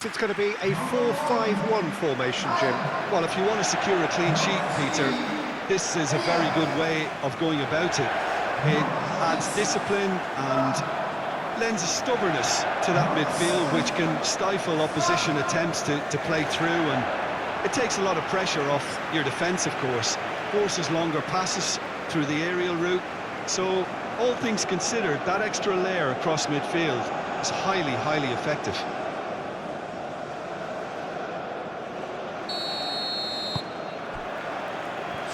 It's going to be a 4-5-1 formation, Jim. Well, if you want to secure a clean sheet, Peter, this is a very good way of going about it. It adds discipline and lends a stubbornness to that midfield, which can stifle opposition attempts to play through, and it takes a lot of pressure off your defence, of course. Forces longer passes through the aerial route. So, all things considered, that extra layer across midfield is highly, highly effective.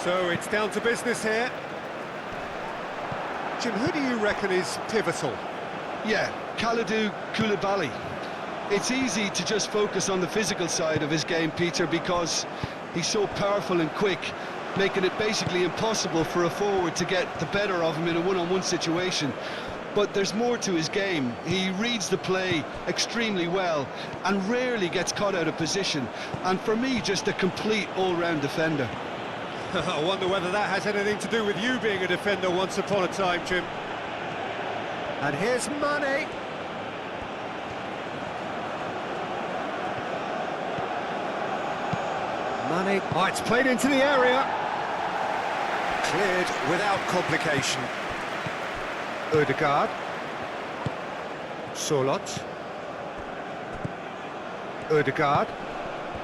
So it's down to business here. Jim, who do you reckon is pivotal? Yeah, Kalidou Koulibaly. It's easy to just focus on the physical side of his game, Peter, because he's so powerful and quick, making it basically impossible for a forward to get the better of him in a one-on-one situation. But there's more to his game. He reads the play extremely well and rarely gets caught out of position. And for me, just a complete all-round defender. I wonder whether that has anything to do with you being a defender once upon a time, Jim. And here's Mane. Mane. Oh, it's played into the area. Cleared without complication. Ødegaard. Solot. Ødegaard.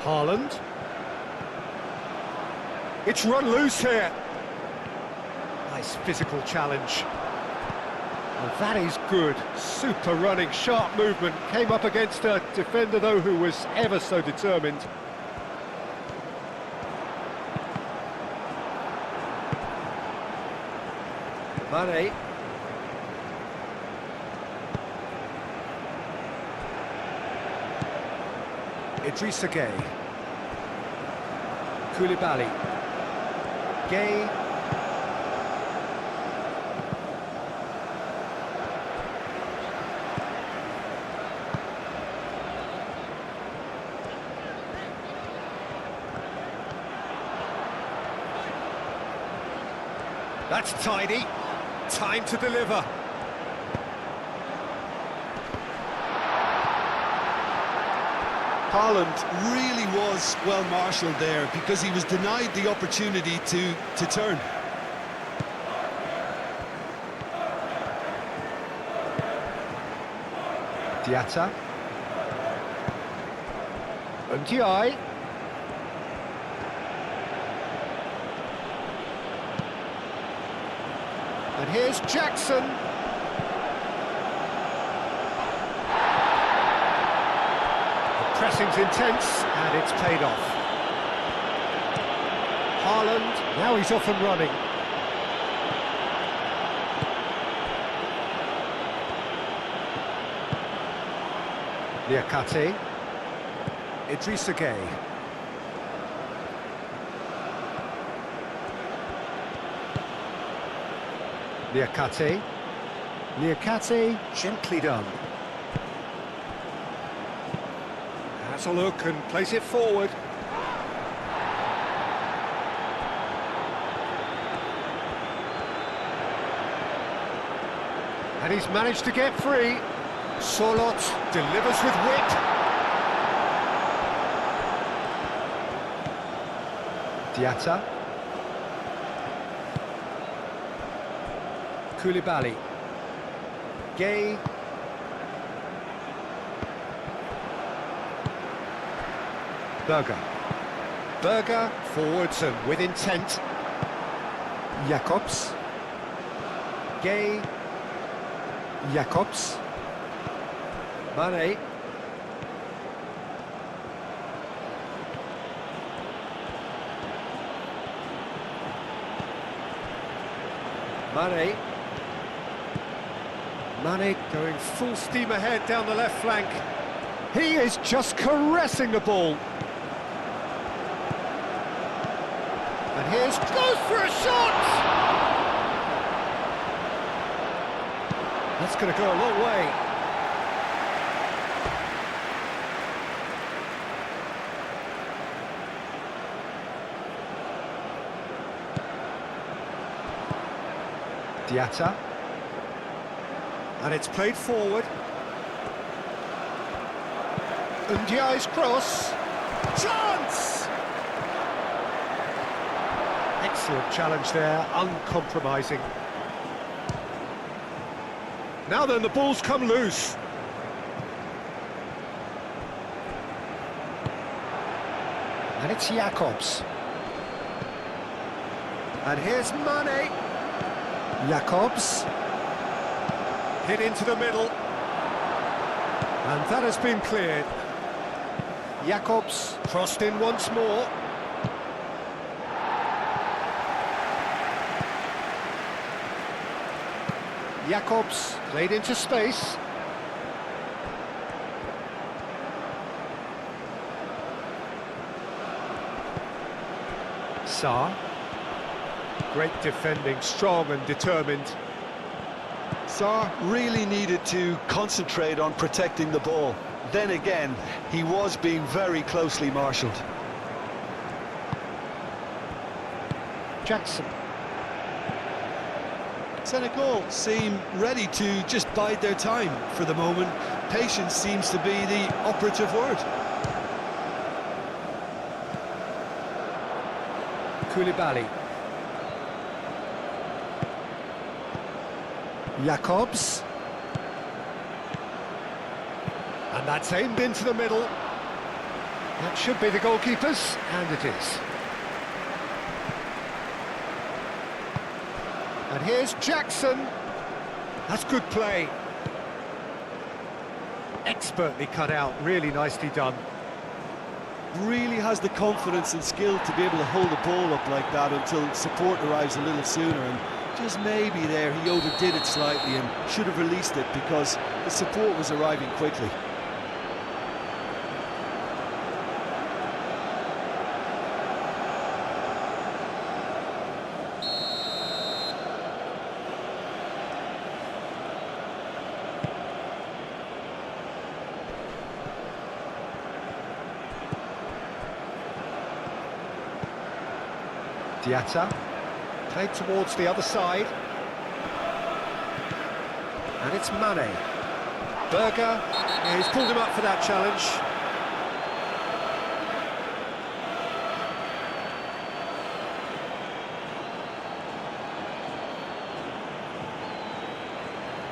Haaland. It's run loose here. Nice physical challenge. And that is good. Super running, sharp movement. Came up against a defender, though, who was ever so determined. Mane. Idrissa Gueye. Koulibaly. Gueye. That's tidy. Time to deliver. Haaland really was well marshalled there because he was denied the opportunity to turn. Diatta. Ndiaye. And here's Jackson. The pressing's intense, and it's paid off. Haaland, now he's off and running. Niakate. Idrissa Gueye. Niakate. Niakate, gently done. Has a look and plays it forward. And he's managed to get free. Solot delivers with wit. Diatta. Koulibaly. Gueye. Berger. Berger forwards and with intent. Jacobs. Gueye. Jacobs. Mane. Mane. Mane going full steam ahead down the left flank. He is just caressing the ball. And here's... goes for a shot! That's going to go a long way. Diatta. And it's played forward. Ndiaye's cross. Chance! Excellent challenge there, uncompromising. Now then, the ball's come loose. And it's Jacobs. And here's Mane. Jacobs. Hit into the middle. And that has been cleared. Jacobs crossed in once more. Jacobs played into space. Sarr. Great defending, strong and determined. Sarr really needed to concentrate on protecting the ball. Then again, he was being very closely marshalled. Jackson. Senegal seem ready to just bide their time for the moment. Patience seems to be the operative word. Koulibaly. Jacobs. And that's aimed into the middle. That should be the goalkeeper's, and it is. And here's Jackson. That's good play. Expertly cut out, really nicely done. Really has the confidence and skill to be able to hold the ball up like that until support arrives a little sooner, and just maybe there he overdid it slightly and should have released it because the support was arriving quickly. Diatta, played towards the other side. And it's Mane. Berger, yeah, he's pulled him up for that challenge.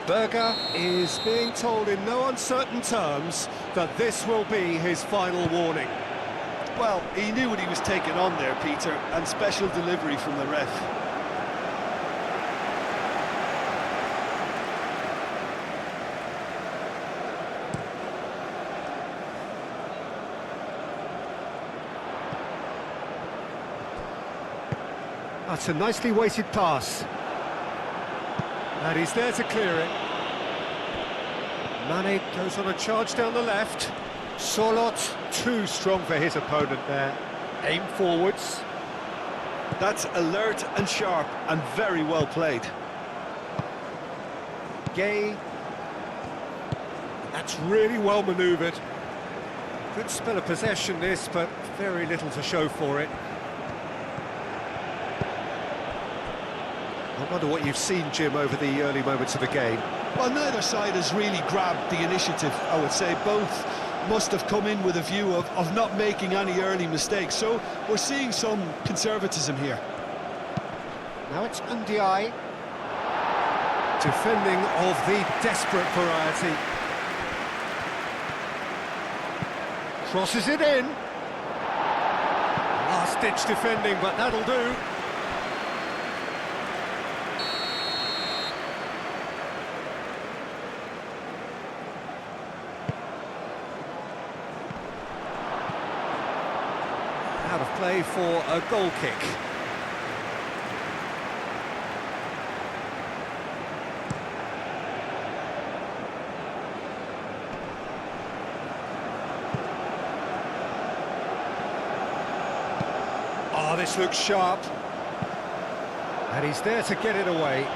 Berger is being told in no uncertain terms that this will be his final warning. Well, he knew what he was taking on there, Peter, and special delivery from the ref. That's a nicely weighted pass. And he's there to clear it. Mane goes on a charge down the left. Sorloth, too strong for his opponent there. Aim forwards. That's alert and sharp and very well played. Gay. That's really well manoeuvred. Good spell of possession this, but very little to show for it. I wonder what you've seen, Jim, over the early moments of the game. Well, neither side has really grabbed the initiative, I would say. Both must have come in with a view of not making any early mistakes, so we're seeing some conservatism here. Now it's Ndiaye. Defending of the desperate variety. Crosses it in. Last-ditch defending, but that'll do. Out of play for a goal kick. Oh, this looks sharp. And he's there to get it away.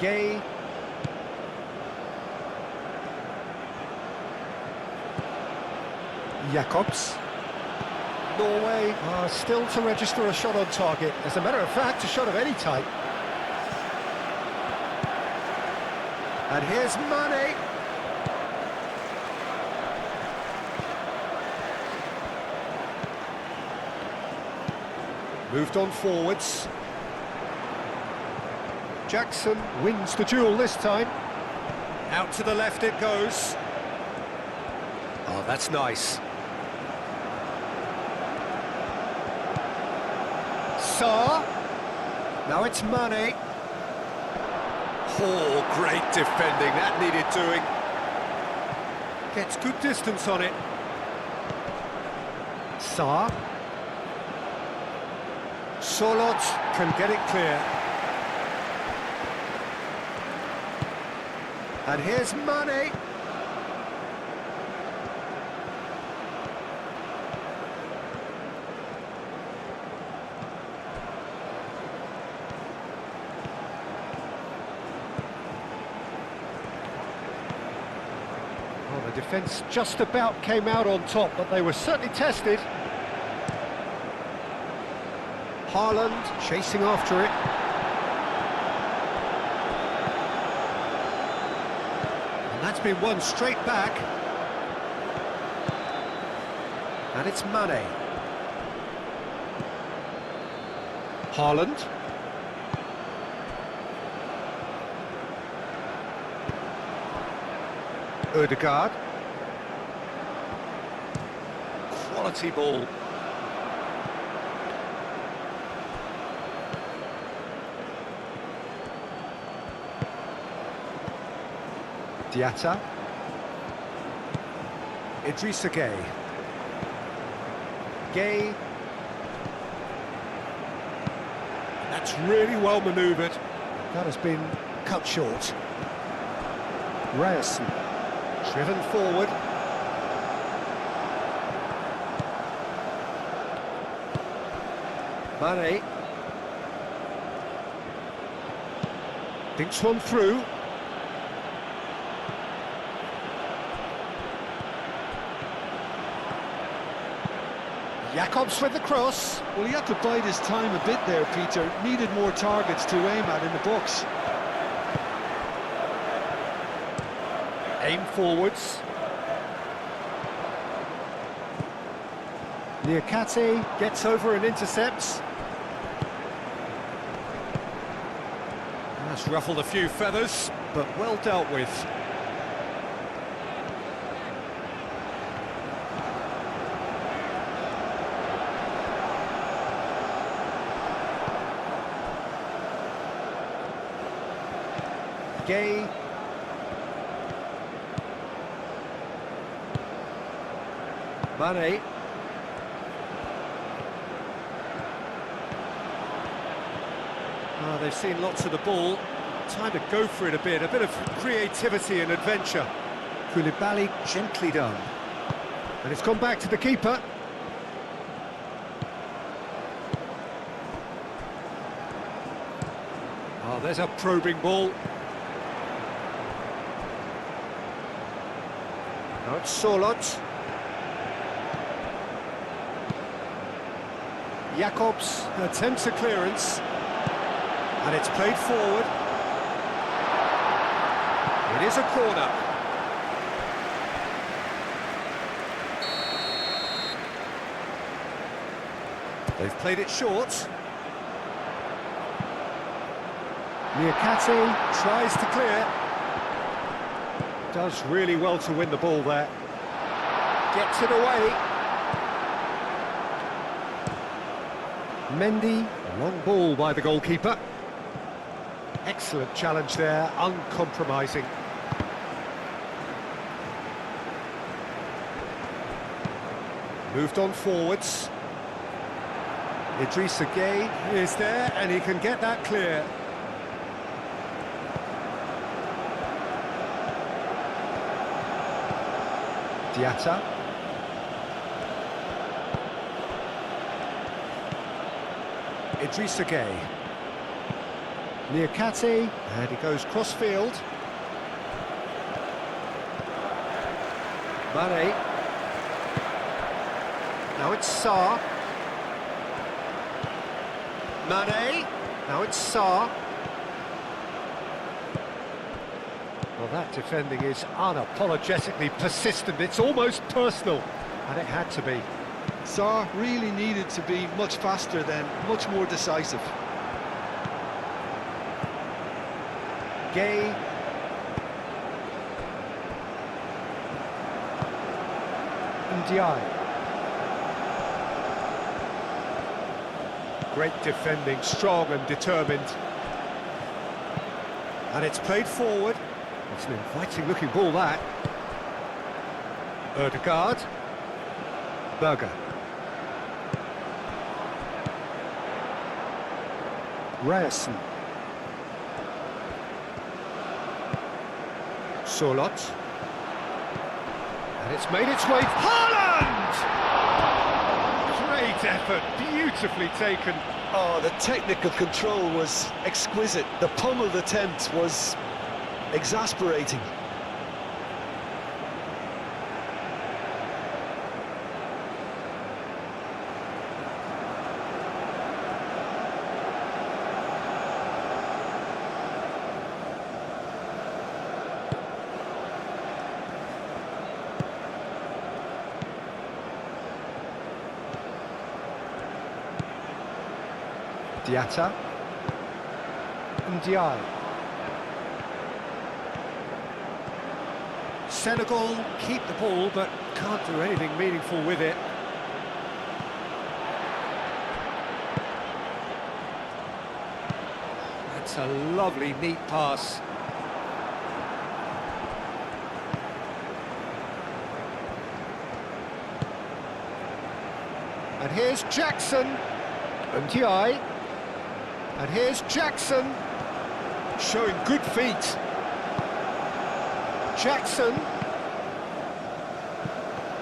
Gay. Jacobs. Norway are still to register a shot on target. As a matter of fact, a shot of any type. And here's Mane. Moved on forwards. Jackson wins the duel this time. Out to the left it goes. Oh, that's nice. Sarr. Now it's Mane. Oh, great defending. That needed doing. Gets good distance on it. Sarr. Solot can get it clear. And here's Mane. Well, the defence just about came out on top, but they were certainly tested. Haaland chasing after it. And that's been won straight back. And it's Mane. Haaland. Ødegaard. Quality ball. Diatta. Idrissa Gueye. Gueye. That's really well manoeuvred. That has been cut short. Ryerson. Driven forward. Mane. Thinks one through. Jakobs with the cross. Well, he had to bide his time a bit there, Peter. Needed more targets to aim at in the box. Aim forwards. Niakate gets over and intercepts. That's ruffled a few feathers, but well dealt with. Gueye. Mane. Oh, they've seen lots of the ball. Time to go for it a bit of creativity and adventure. Koulibaly gently done. And it's gone back to the keeper. Oh, there's a probing ball. Now it's Solot. Jakobs attempts a clearance. And it's played forward. It is a corner. They've played it short. Niakate tries to clear. Does really well to win the ball there. Gets it away. Mendy, long ball by the goalkeeper. Excellent challenge there, uncompromising. Moved on forwards. Idrissa Gueye is there and he can get that clear. Diatta. Idrissa Gueye. Niakate, and he goes cross-field. Mane. Now it's Sarr. Mane. Now it's Sarr. Well, that defending is unapologetically persistent. It's almost personal, and it had to be. Sarr really needed to be much faster then, much more decisive. Gay. Ndiaye. Great defending, strong and determined. And it's played forward. It's an inviting looking ball, that. Ødegaard. Berger. Ryerson. Sorloth. And it's made its way. Haaland! Great effort, beautifully taken. Oh, the technical control was exquisite. The pummeled attempt was exasperating. Diatta. Ndiaye. Senegal keep the ball, but can't do anything meaningful with it. That's a lovely, neat pass. And here's Jackson. Ndiaye. And here's Jackson, showing good feet. Jackson.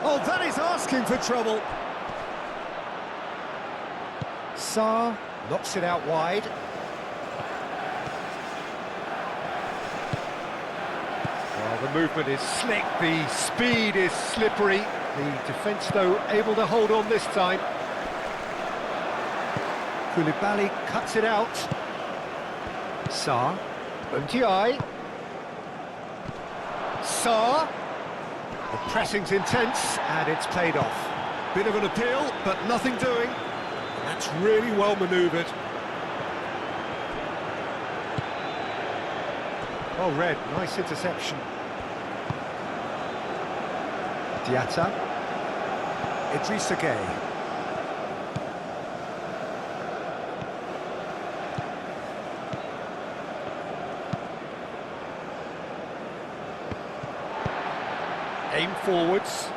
Oh, that is asking for trouble. Sarr knocks it out wide. Well, the movement is slick, the speed is slippery. The defence, though, able to hold on this time. Koulibaly cuts it out. Sarr. Ndiaye. Sarr. The pressing's intense, and it's paid off. Bit of an appeal, but nothing doing. That's really well manoeuvred. Well read, nice interception. Diatta. Idrissa Gueye. Aim forwards.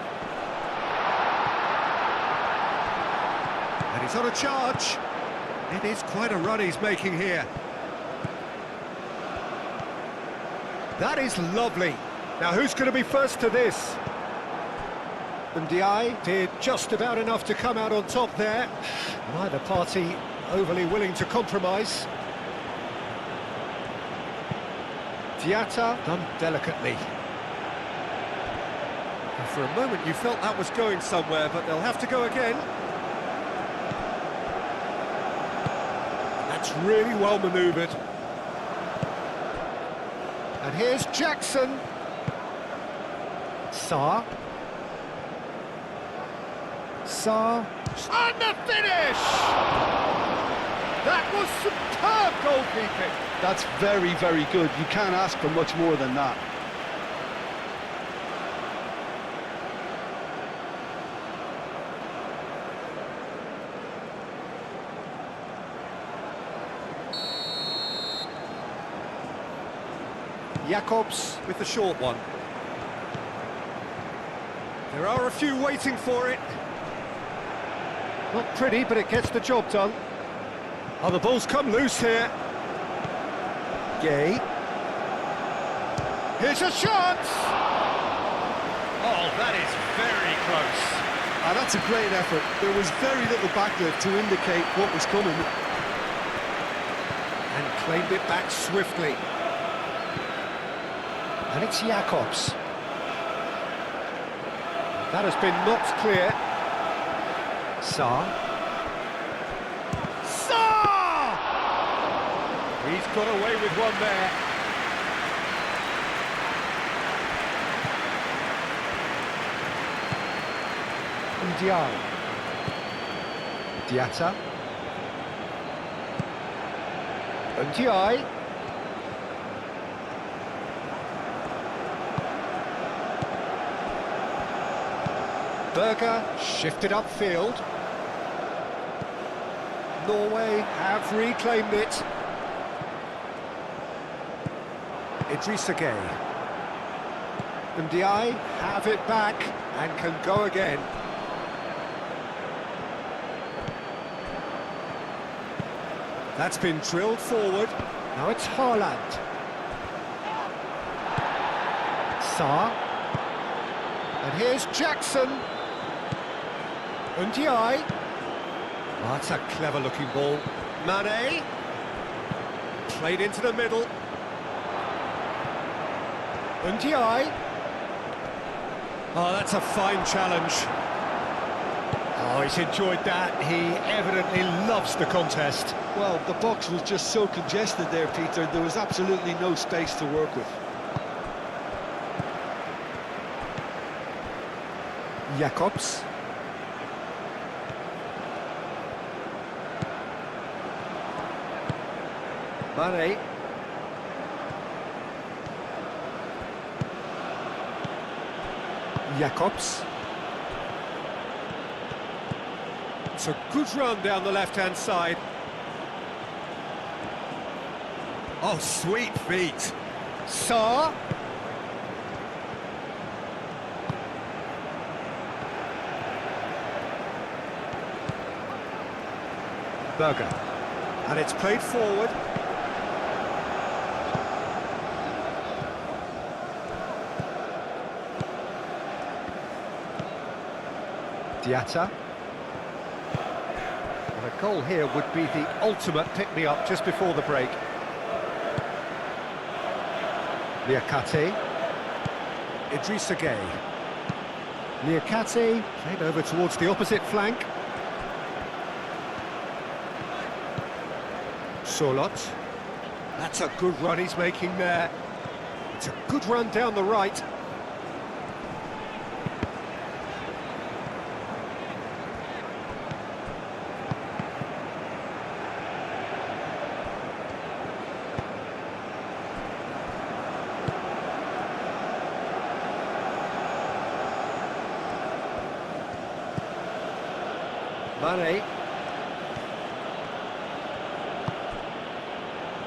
And he's on a charge. It is quite a run he's making here. That is lovely. Now who's going to be first to this? Ndiaye did just about enough to come out on top there. Neither party overly willing to compromise. Diatta done delicately. And for a moment you felt that was going somewhere, but they'll have to go again. That's really well manoeuvred. And here's Jackson. Sarr. Sarr. And the finish! That was superb goalkeeping. That's very, very good. You can't ask for much more than that. Jacobs with the short one. There are a few waiting for it. Not pretty, but it gets the job done. Oh, the ball's come loose here. Gay. Here's a chance! Oh, that is very close. Ah, that's a great effort. There was very little backlift to indicate what was coming. And claimed it back swiftly. And it's Jacobs. That has been knocked clear. Sarr. Sarr! He's got away with one there. Ndiaye. Diatta. Ndiaye. Berger shifted upfield. Norway have reclaimed it. Idrissa Gueye. Ndiaye have it back and can go again. That's been drilled forward. Now it's Haaland. Sarr. And here's Jackson. Ndiaye. Oh, that's a clever-looking ball. Mane. Played into the middle. Ndiaye. Oh, that's a fine challenge. Oh, he's enjoyed that. He evidently loves the contest. Well, the box was just so congested there, Peter. There was absolutely no space to work with. Jacobs. Mane. Jacobs. It's a good run down the left-hand side. Oh, sweet feet. Sarr. Berger. And it's played forward. Diatta. And a goal here would be the ultimate pick-me-up just before the break. Liakate. Idrissa Gueye. Liakate played over towards the opposite flank. Sorloth. That's a good run he's making there. It's a good run down the right. Mane.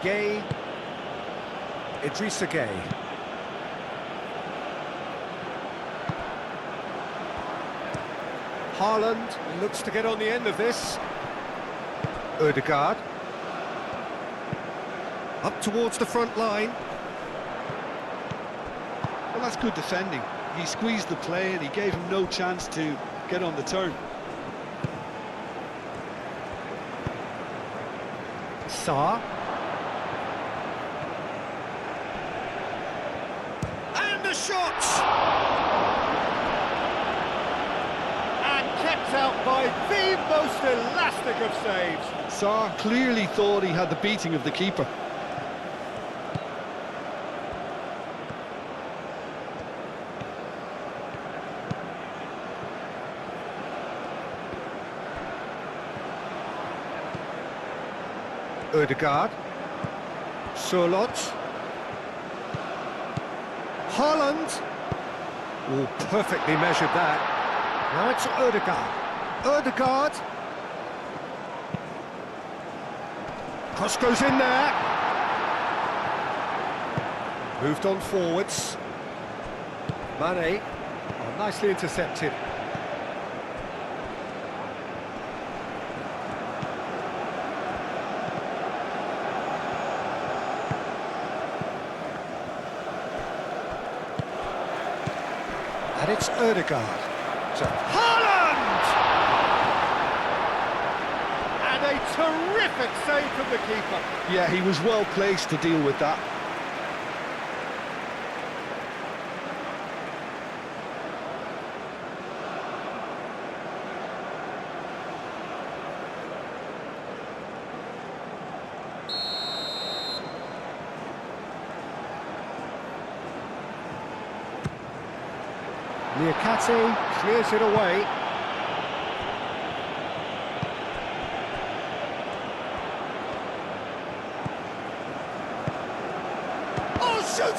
Gueye. Idrissa Gueye. Haaland looks to get on the end of this. Ødegaard. Up towards the front line. Well, that's good defending. He squeezed the play and he gave him no chance to get on the turn. Sarr. And the shot! And kept out by the most elastic of saves. Sarr clearly thought he had the beating of the keeper. Ødegaard. Sorloth. Haaland. Oh, perfectly measured that. Now it's Ødegaard. Ødegaard. Cross goes in there. Moved on forwards. Mane. Oh, nicely intercepted. And it's Ødegaard to Haaland! And a terrific save from the keeper. Yeah, he was well placed to deal with that. Liakate clears it away.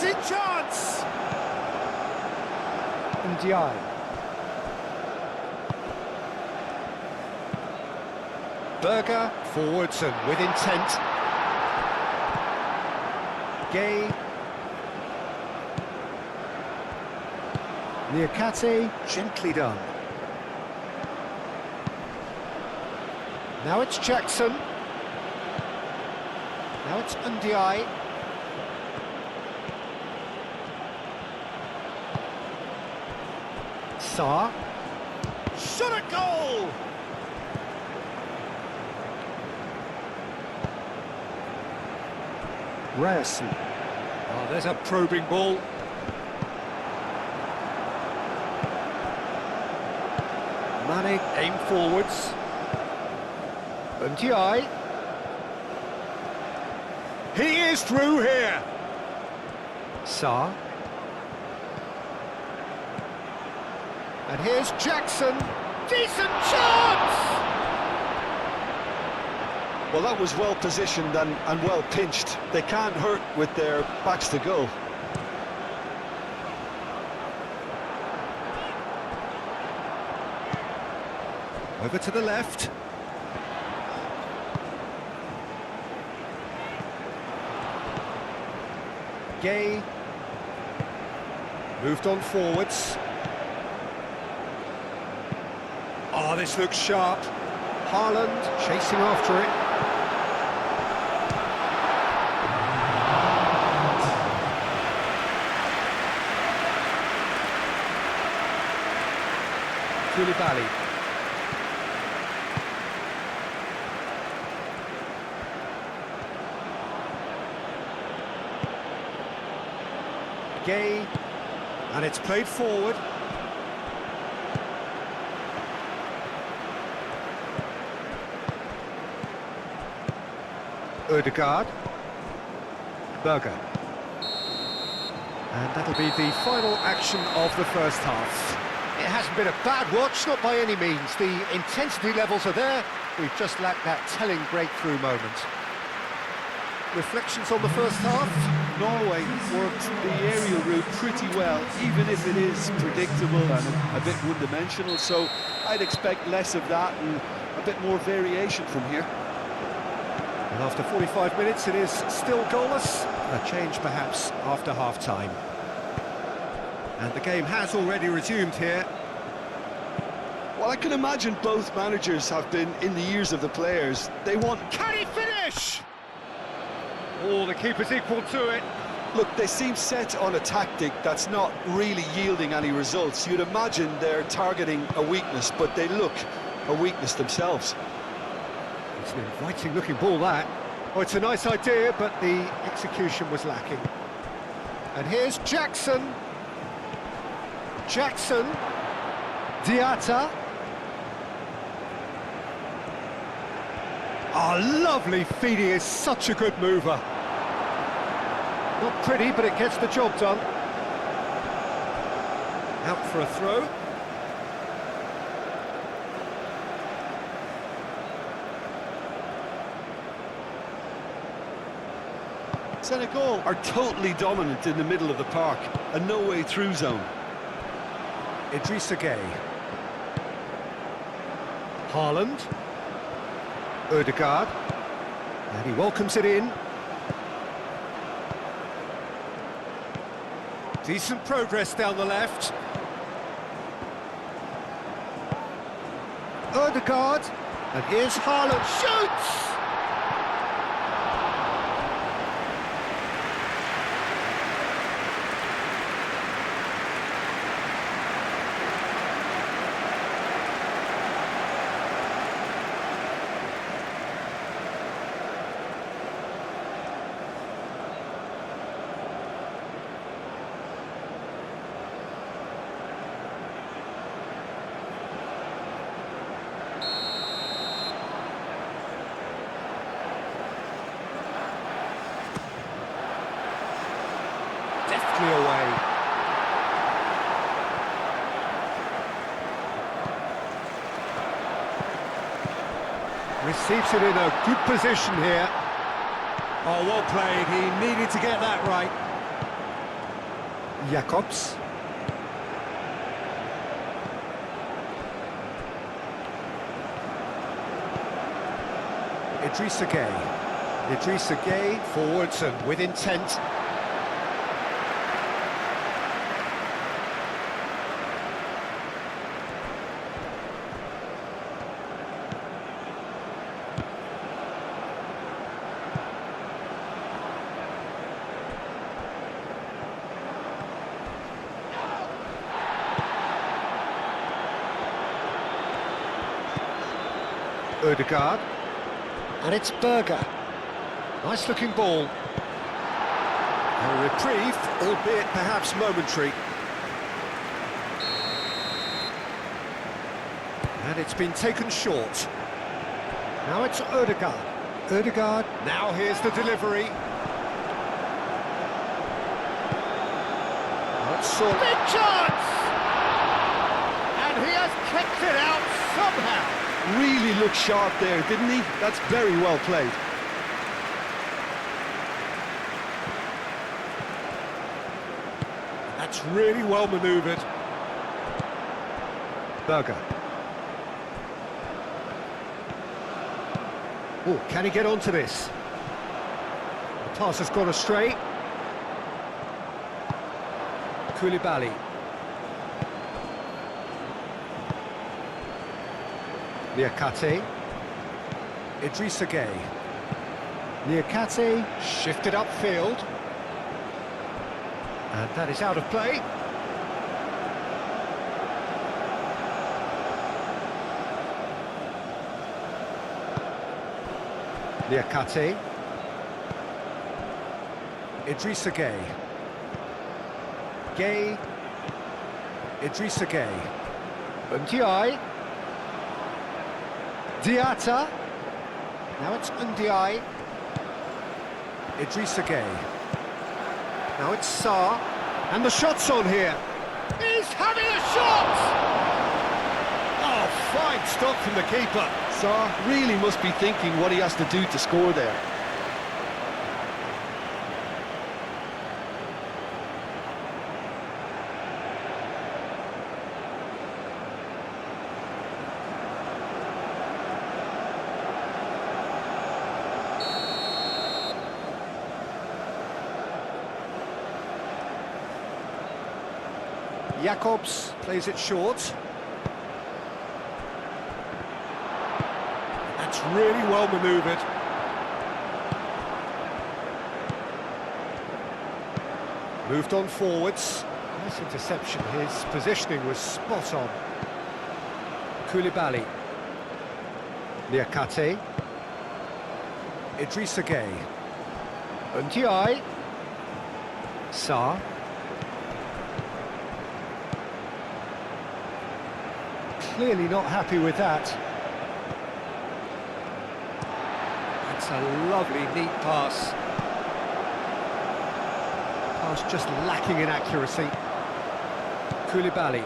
cutting chance! Ndiaye. Berger, forwards and with intent. Gay. Niakate, gently done. Now it's Jackson. Now it's Ndiaye. Sarr. Shot a goal! Ryerson. Oh, there's a probing ball. Mane aim forwards. Ndiaye. He is through here. Sarr. And here's Jackson. Decent chance! Well, that was well positioned and well pinched. They can't hurt with their backs to goal. Over to the left. Gay. Moved on forwards. Oh, this looks sharp. Haaland chasing after it. Koulibaly. Gay, and it's played forward. Ødegaard. Berger. And that'll be the final action of the first half. It hasn't been a bad watch, not by any means. The intensity levels are there. We've just lacked that telling breakthrough moment. Reflections on the first half? Norway worked the aerial route pretty well, even if it is predictable and a bit one-dimensional, so I'd expect less of that and a bit more variation from here. And after 45 minutes it is still goalless. A change perhaps after half-time. And the game has already resumed here. Well, I can imagine both managers have been in the ears of the players. They want... Can he finish? Oh, the keeper's equal to it. Look, they seem set on a tactic that's not really yielding any results. You'd imagine they're targeting a weakness, but they look a weakness themselves. It's an inviting-looking ball, that. Oh, it's a nice idea, but the execution was lacking. And here's Jackson. Jackson. Diatta. Oh, lovely feed. He is such a good mover. Not pretty, but it gets the job done. Out for a throw. Senegal are totally dominant in the middle of the park, a no-way through zone. Idrissa Gay. Haaland. Ødegaard. And he welcomes it in. Decent progress down the left. Ødegaard. And here's Haaland. Shoots! Deftly away. Receives it in a good position here. Oh, well played. He needed to get that right. Jacobs. Idrissa Gueye. Idrissa Gueye forwards and with intent. Ødegaard, and it's Berger. Nice looking ball. A reprieve, albeit perhaps momentary. And it's been taken short. Now it's Ødegaard. Ødegaard, now here's the delivery. That's big chance! And he has kept it out somehow. Really looked sharp there, didn't he? That's very well played. That's really well manoeuvred. Berger. Oh, can he get onto this? The pass has gone astray. Koulibaly. Niakate. Idrissa Gueye. Niakate shifted upfield. And that is out of play. Niakate. Idrissa Gueye. Gueye. Idrissa Gueye. Ndiaye. Diatta. Now it's Ndiaye. Idrissa Gueye. Now it's Sarr. And the shot's on here. He's having a shot! Oh, fine stop from the keeper. Sarr really must be thinking what he has to do to score there. Jacobs plays it short. That's really well manoeuvred. Moved on forwards. Nice interception. His positioning was spot on. Koulibaly. Niakate. Idrissa Gueye. Ndiaye. Sarr. Clearly not happy with that. That's a lovely, neat pass. Pass just lacking in accuracy. Koulibaly.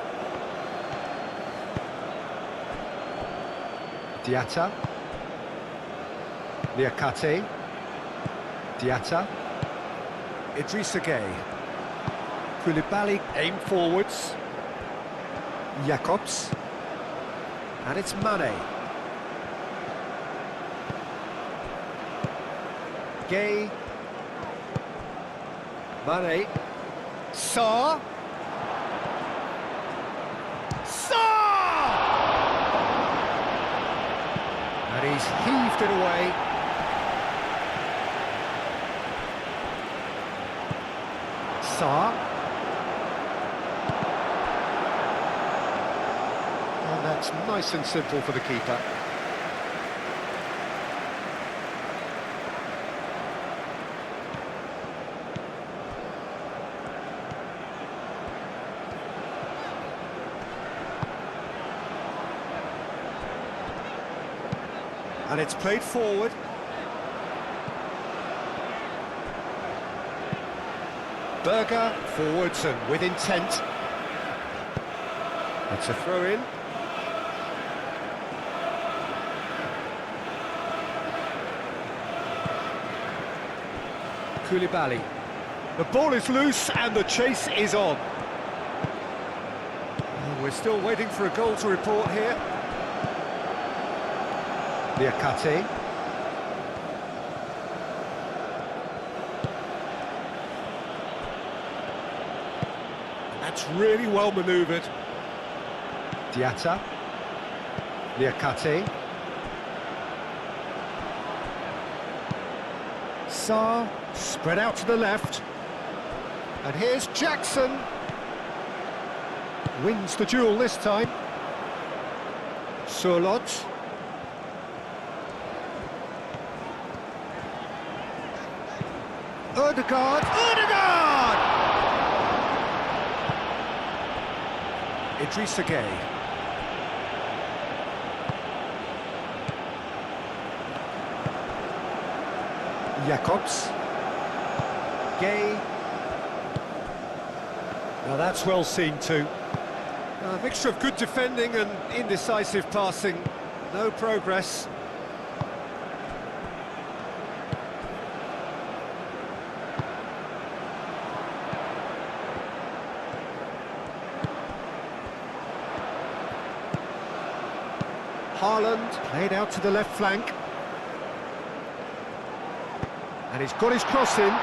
Diatta. Niakate. Diatta. Idrissa Gueye. Koulibaly aim forwards. Jacobs. And it's Mane. Gueye. Mane. Sarr. Sarr! And he's heaved it away. Sarr. That's nice and simple for the keeper. And it's played forward. Berger forwards and with intent. It's a throw-in. Koulibaly. The ball is loose and the chase is on. We're still waiting for a goal to report here. Liakati. That's really well manoeuvred. Diatta. Liakati. Sarr, spread out to the left. And here's Jackson. Wins the duel this time. Surlot. Ødegaard. Ødegaard! Idrissa Gueye. Jacobs. Gueye. Now that's well seen too. A mixture of good defending and indecisive passing. No progress. Haaland played out to the left flank. And he's got his cross in.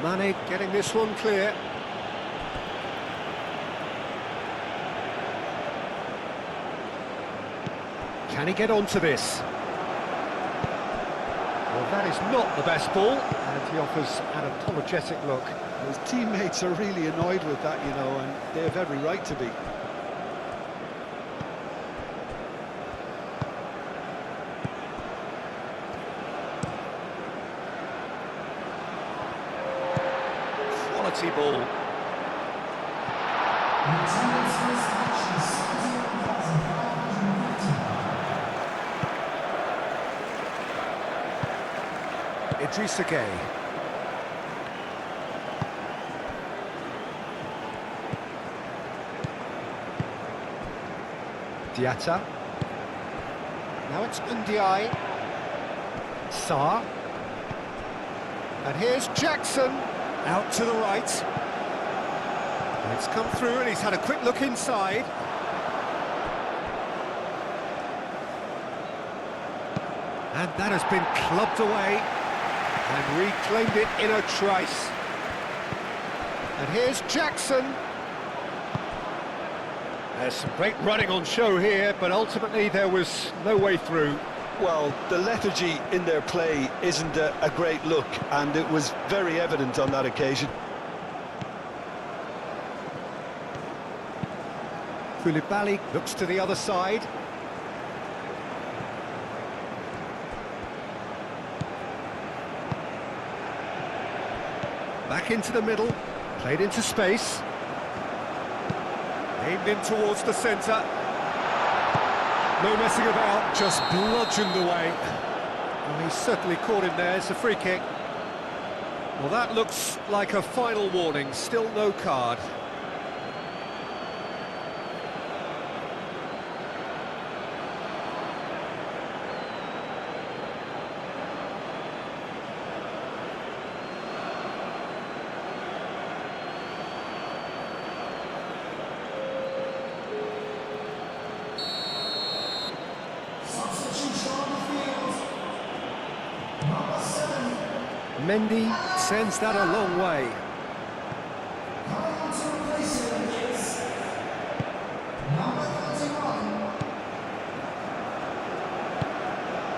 Mane getting this one clear. Can he get onto this? Well, that is not the best ball, and he offers an apologetic look. His teammates are really annoyed with that, you know, and they have every right to be. Quality ball. Idrissa Gueye. Diatta. Now it's Ndiaye. Sarr. And here's Jackson. Out to the right. And it's come through and he's had a quick look inside. And that has been clubbed away and reclaimed it in a trice. And here's Jackson. There's some great running on show here, but ultimately there was no way through. Well, the lethargy in their play isn't a great look, and it was very evident on that occasion. Koulibaly looks to the other side. Back into the middle, played into space. Aimed in towards the centre. No messing about, just bludgeoned away. And he's certainly caught him there, it's a free kick. Well, that looks like a final warning, still no card. Mendy sends that a long way.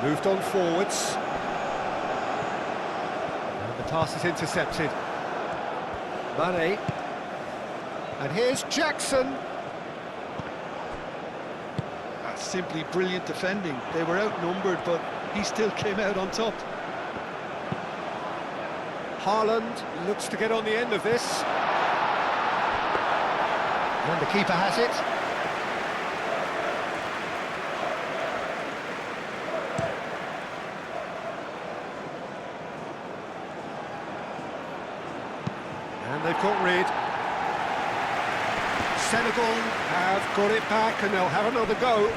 Moved on forwards. And the pass is intercepted. Mane. And here's Jackson. That's simply brilliant defending. They were outnumbered, but he still came out on top. Haaland looks to get on the end of this. And the keeper has it. And they've got rid. Senegal have got it back and they'll have another go.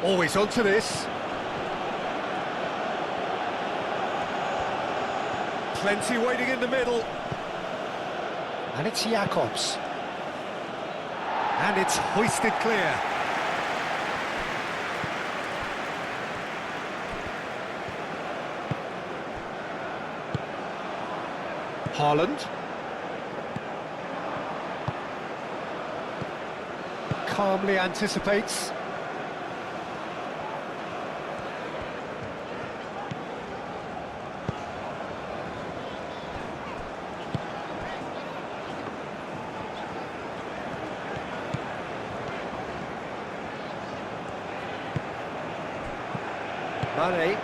Always onto this. Plenty waiting in the middle. And it's Jakobs. And it's hoisted clear. Haaland. Calmly anticipates. Mane.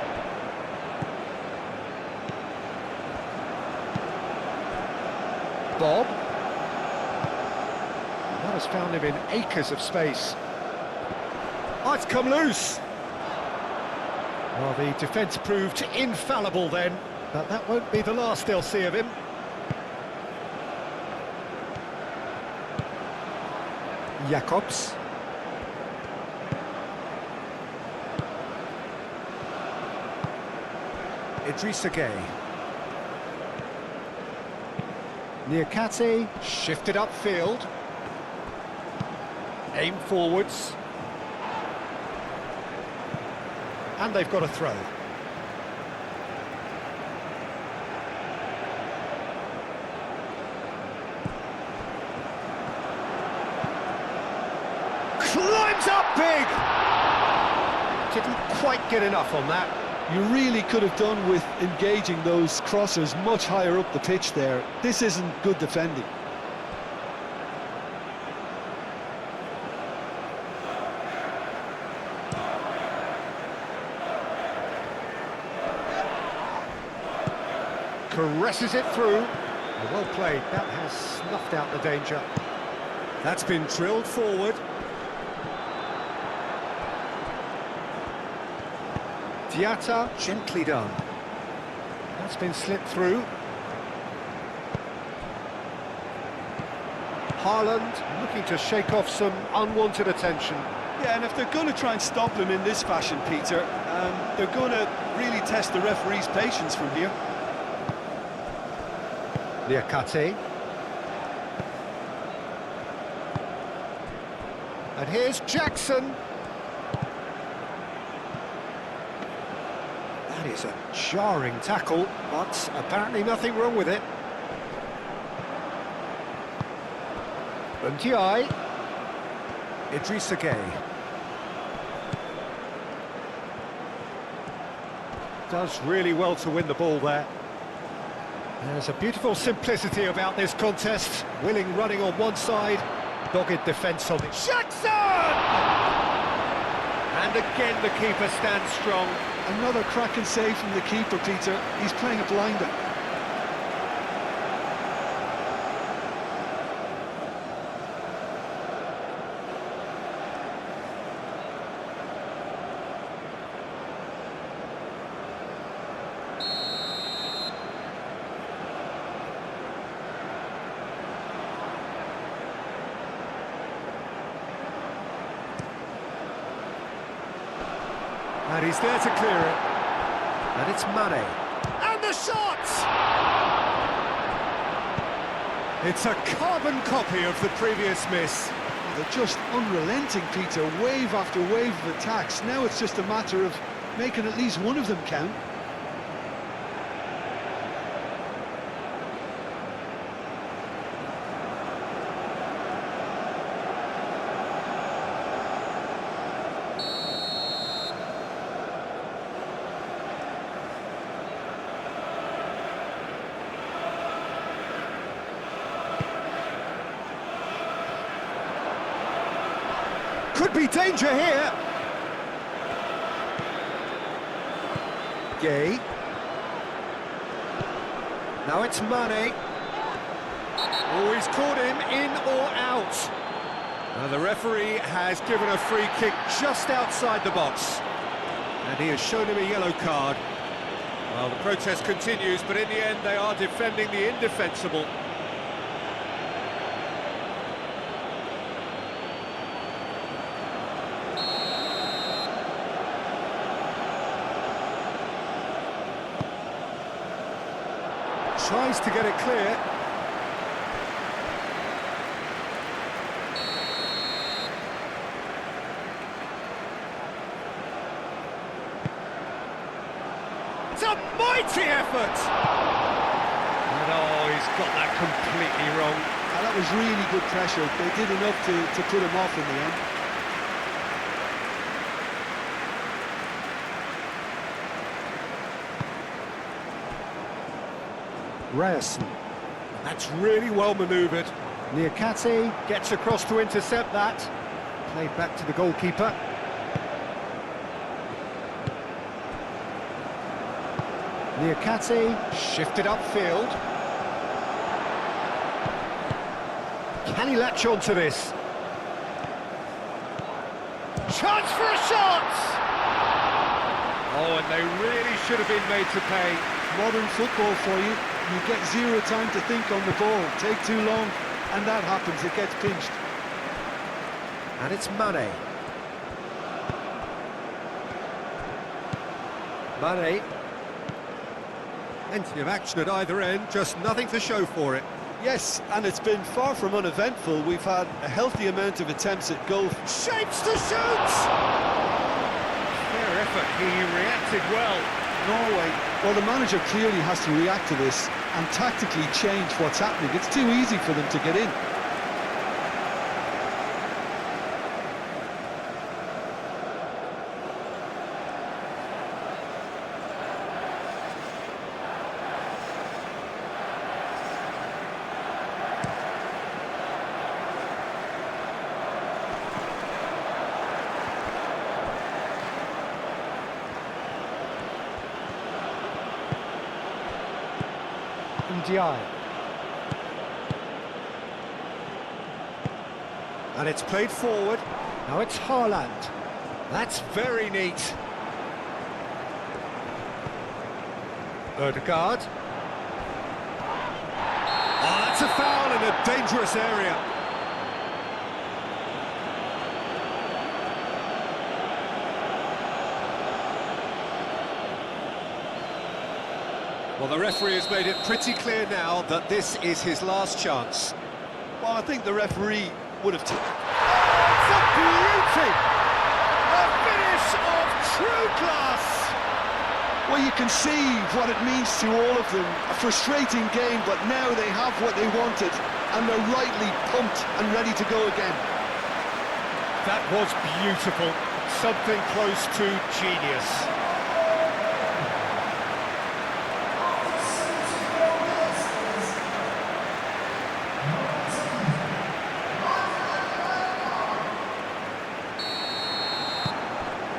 Bob. That has found him in acres of space. Oh, it's come loose. Well, the defence proved infallible then, but that won't be the last they'll see of him. Jakobs. Idrissa Gueye. Niakate shifted upfield. Aim forwards. And they've got a throw. Climbs up big! Didn't quite get enough on that. You really could have done with engaging those crossers much higher up the pitch there. This isn't good defending. Caresses it through. Well played, that has snuffed out the danger. That's been drilled forward. Diatta, gently done. That's been slipped through. Haaland looking to shake off some unwanted attention. Yeah, and if they're going to try and stop him in this fashion, Peter, they're going to really test the referee's patience from here. Niakate. And here's Jackson. That is a jarring tackle, but apparently nothing wrong with it. Ndiaye. Idrissa Gueye. Does really well to win the ball there. There's a beautiful simplicity about this contest. Willing running on one side, dogged defence on the... Jackson! And again the keeper stands strong. Another cracking save from the keeper, Peter. He's playing a blinder. And he's there to clear it. And it's Mane. And the shot! It's a carbon copy of the previous miss. They're just unrelenting, Peter. Wave after wave of attacks. Now it's just a matter of making at least one of them count. Could be danger here. Gueye. Now it's Mane. Oh, he's caught him in or out. Now the referee has given a free kick just outside the box. And he has shown him a yellow card. Well, the protest continues, but in the end they are defending the indefensible. Tries to get it clear. It's a mighty effort! And oh, he's got that completely wrong. And that was really good pressure. They did enough to put him off in the end. Ryerson. That's really well manoeuvred. Niakate gets across to intercept that. Played back to the goalkeeper. Niakate shifted upfield. Can he latch on to this? Chance for a shot! Oh, and they really should have been made to pay. Modern football for you. You get zero time to think on the ball. Take too long, and that happens. It gets pinched. And it's Mane. Mane. Plenty of action at either end, just nothing to show for it. Yes, and it's been far from uneventful. We've had a healthy amount of attempts at goal. Shapes to shoot! Fair effort, he reacted well. Norway, well, the manager clearly has to react to this and tactically change what's happening. It's too easy for them to get in. Ndiaye. And it's played forward. Now it's Haaland. That's very neat. Ødegaard. Oh, that's a foul in a dangerous area. Well, the referee has made it pretty clear now that this is his last chance. Well, I think the referee would have... It's a beauty! A finish of true class! Well, you can see what it means to all of them. A frustrating game, but now they have what they wanted, and they're rightly pumped and ready to go again. That was beautiful. Something close to genius.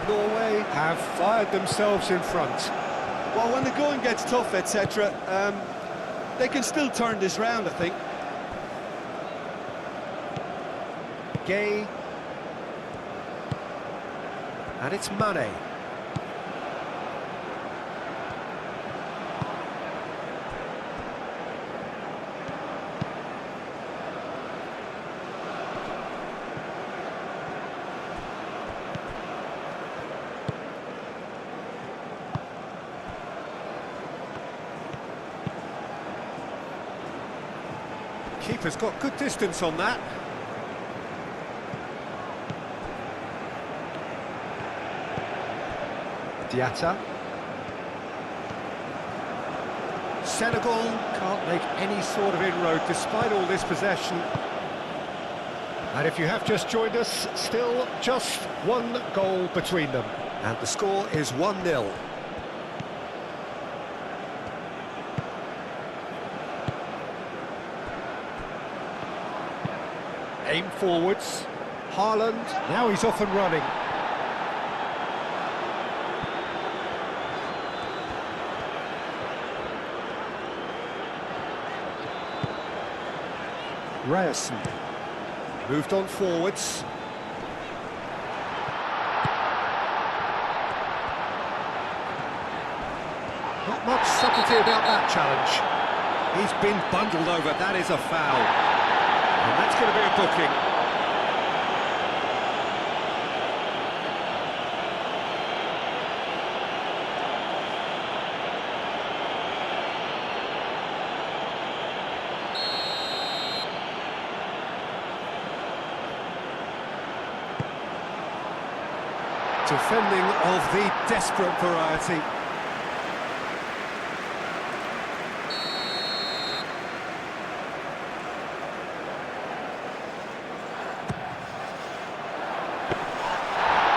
Norway have fired themselves in front. Well, when the going gets tough, etc., they can still turn this round, I think. Gay. And it's Mane. Keeper's got good distance on that. Diatta. Senegal can't make any sort of inroad despite all this possession. And if you have just joined us, still just one goal between them. And the score is 1-0. Aim forwards. Haaland, now he's off and running. Ryerson moved on forwards. Not much subtlety about that challenge. He's been bundled over, that is a foul. And that's going to be a booking. Defending of the desperate variety.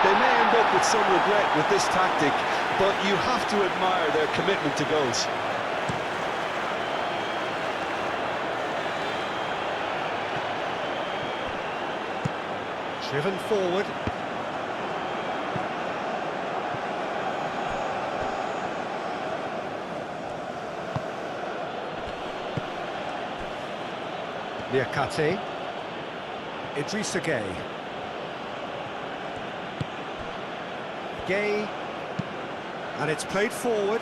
They may end up with some regret with this tactic, but you have to admire their commitment to goals. Driven forward. Niakate. Idrissa Gueye. Gueye. And it's played forward.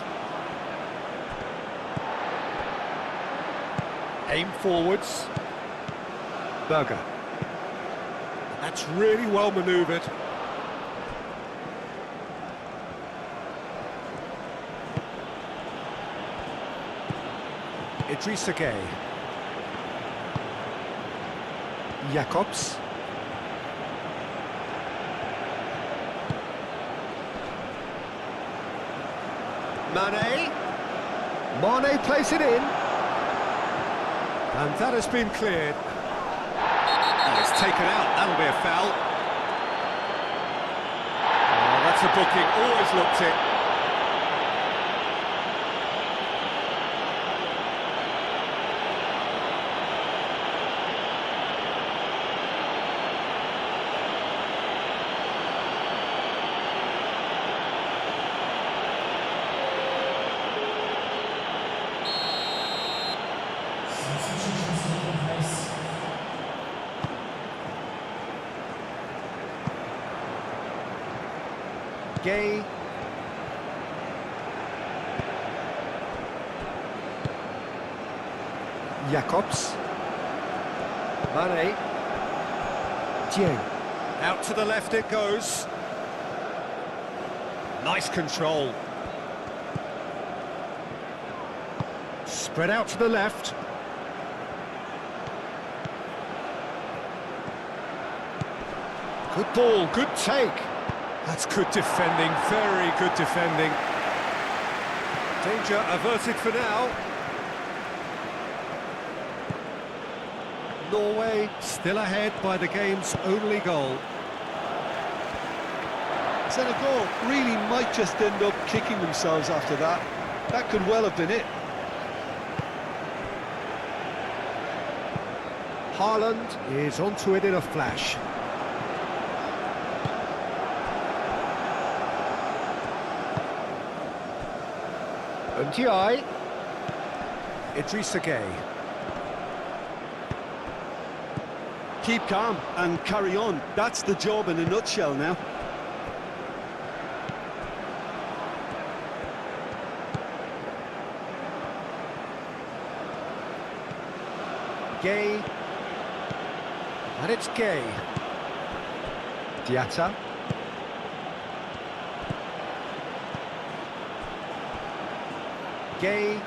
Aim forwards. Berger. That's really well manoeuvred. Idrissa Gueye. Jacobs. Mane. Mane plays it in. And that has been cleared. Oh, it's taken out, that'll be a foul. Oh, that's a booking, always looked it. Gueye. Jacobs. Mane. Dieng. Out to the left it goes. Nice control. Spread out to the left. Good ball, good take. That's good defending, very good defending. Danger averted for now. Norway still ahead by the game's only goal. Senegal really might just end up kicking themselves after that. That could well have been it. Haaland is onto it in a flash. Ndiaye. Idrissa Gueye. Keep calm and carry on. That's the job in a nutshell now. Gueye. And it's Gueye. Diatta. Gueye.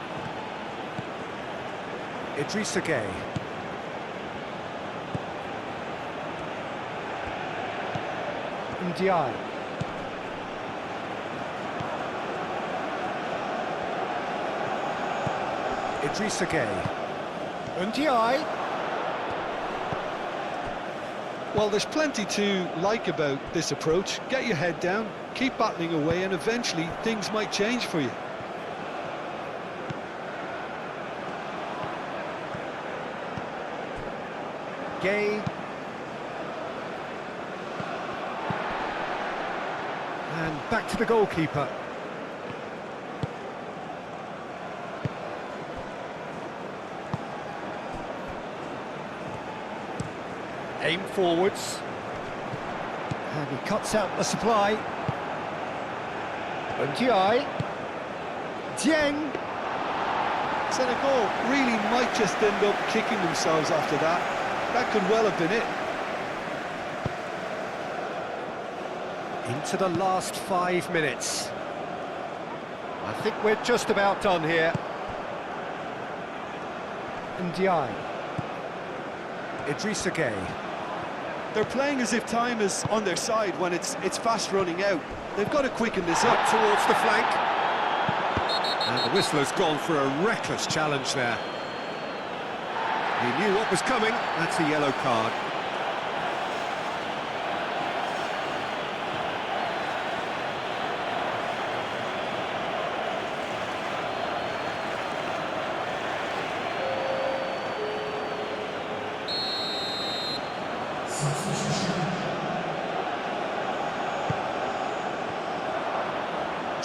Idrissa Gueye. Ndiaye. Idrissa Gueye. Ndiaye. Well, there's plenty to like about this approach. Get your head down, keep battling away, and eventually things might change for you. Gueye. And back to the goalkeeper. Aim forwards. And he cuts out the supply. Ndiaye. Dieng. Senegal really might just end up kicking themselves after that. That could well have been it. Into the last 5 minutes. I think we're just about done here. Ndiaye. Idrissa Gueye. They're playing as if time is on their side when it's fast running out. They've got to quicken this up. Towards the flank. And the whistler's gone for a reckless challenge there. He knew what was coming. That's a yellow card.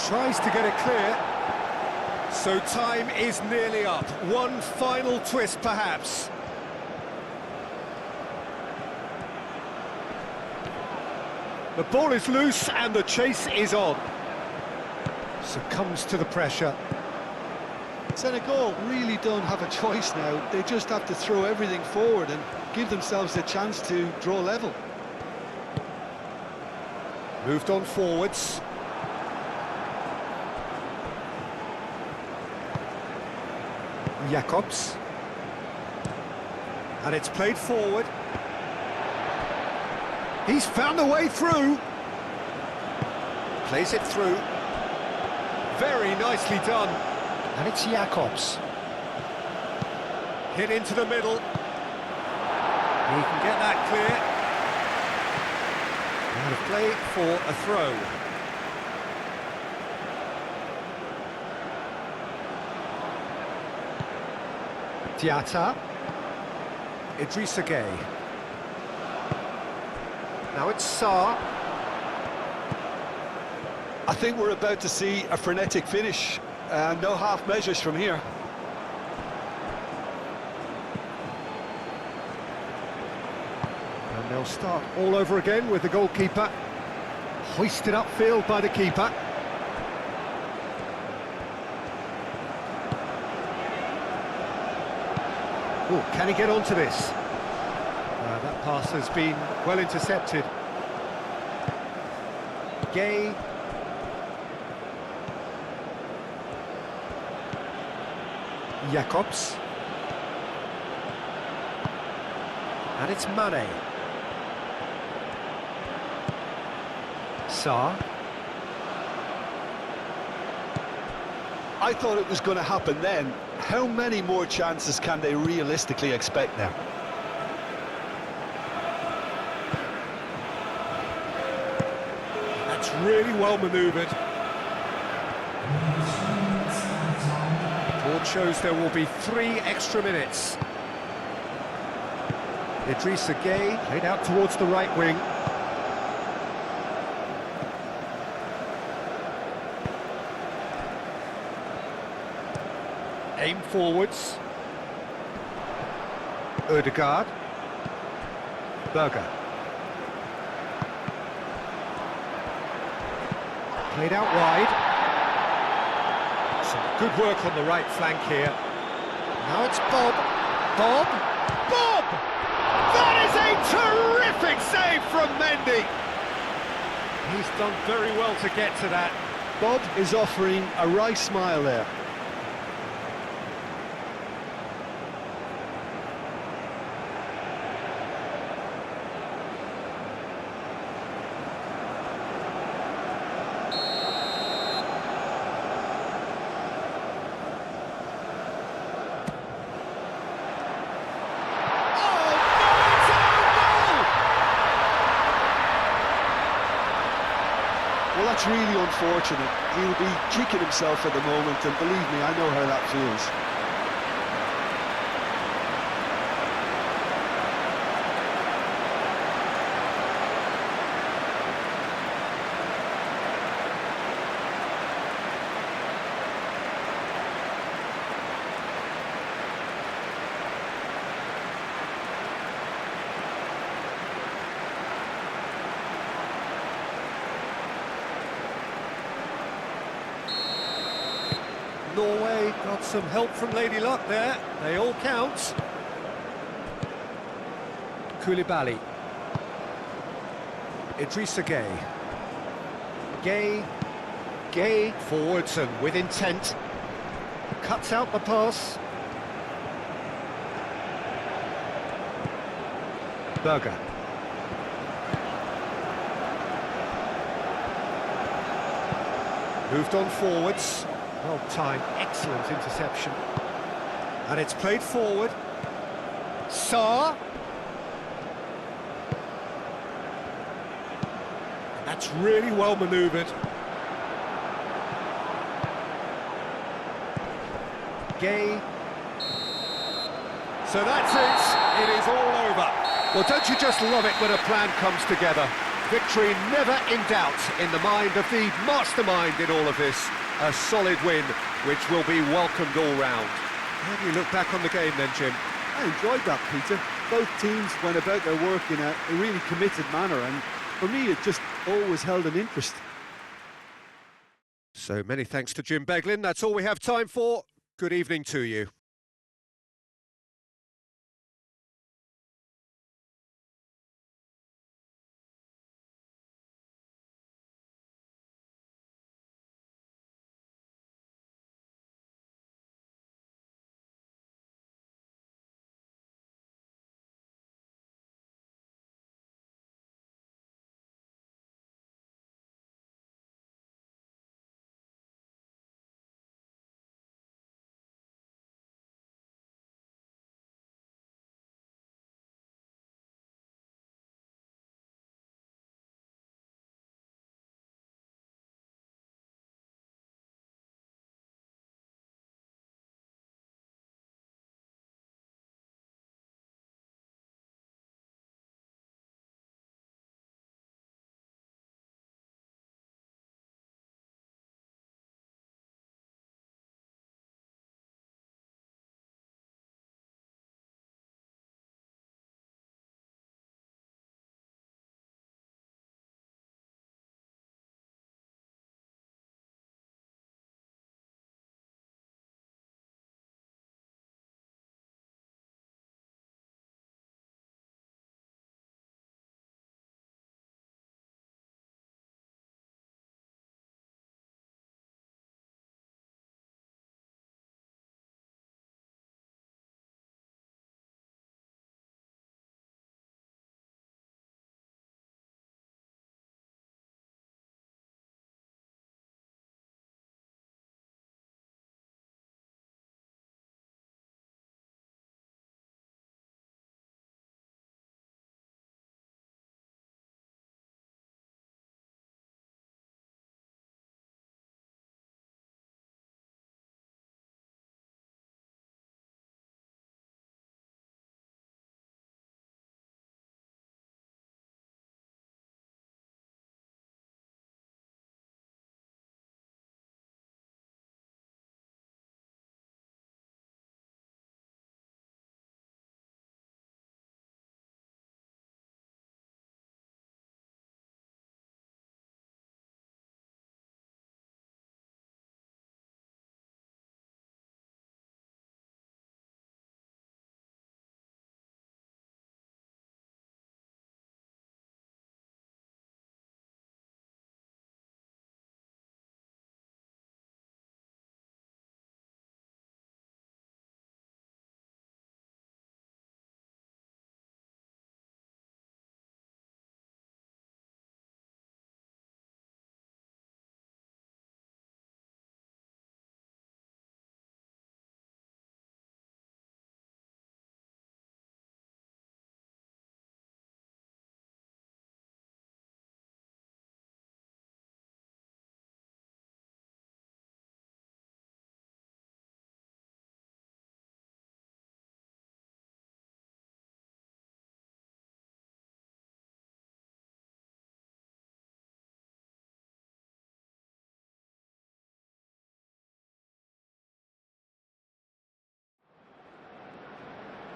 Tries to get it clear. So time is nearly up. One final twist, perhaps. The ball is loose and the chase is on. Succumbs to the pressure. Senegal really don't have a choice now. They just have to throw everything forward and give themselves a chance to draw level. Moved on forwards. Jacobs. And it's played forward. He's found a way through. Plays it through. Very nicely done. And it's Jacobs. Hit into the middle. He can get that clear. And a play for a throw. Diatta. Idrissa Gueye. Now it's Sarr. I think we're about to see a frenetic finish. No half measures from here. And they'll start all over again with the goalkeeper. Hoisted upfield by the keeper. Oh, can he get onto this? That pass has been well intercepted. Gueye. Jacobs. And it's Mane. Sarr. I thought it was going to happen then. How many more chances can they realistically expect now? That's really well manoeuvred. Board shows there will be 3 extra minutes. Idrissa Gueye played out towards the right wing. Aim forwards. Ødegaard. Berger. Played out wide. Some good work on the right flank here. Now it's Bob. Bob. Bob! That is a terrific save from Mendy. He's done very well to get to that. Bob is offering a wry smile there. Well, that's really unfortunate. He'll be kicking himself at the moment, and believe me, I know how that feels. Norway got some help from Lady Luck there. They all count. Koulibaly. Idrissa Gueye. Gueye forwards and with intent. Cuts out the pass. Berger. Moved on forwards. Well timed, excellent interception. And it's played forward. Saar. That's really well manoeuvred. Gay. So that's it. It is all over. Well, don't you just love it when a plan comes together? Victory never in doubt in the mind of the mastermind in all of this. A solid win, which will be welcomed all round. How do you look back on the game then, Jim? I enjoyed that, Peter. Both teams went about their work in a really committed manner, and for me it just always held an interest. So many thanks to Jim Beglin. That's all we have time for. Good evening to you.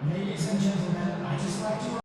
Ladies and gentlemen, I just like to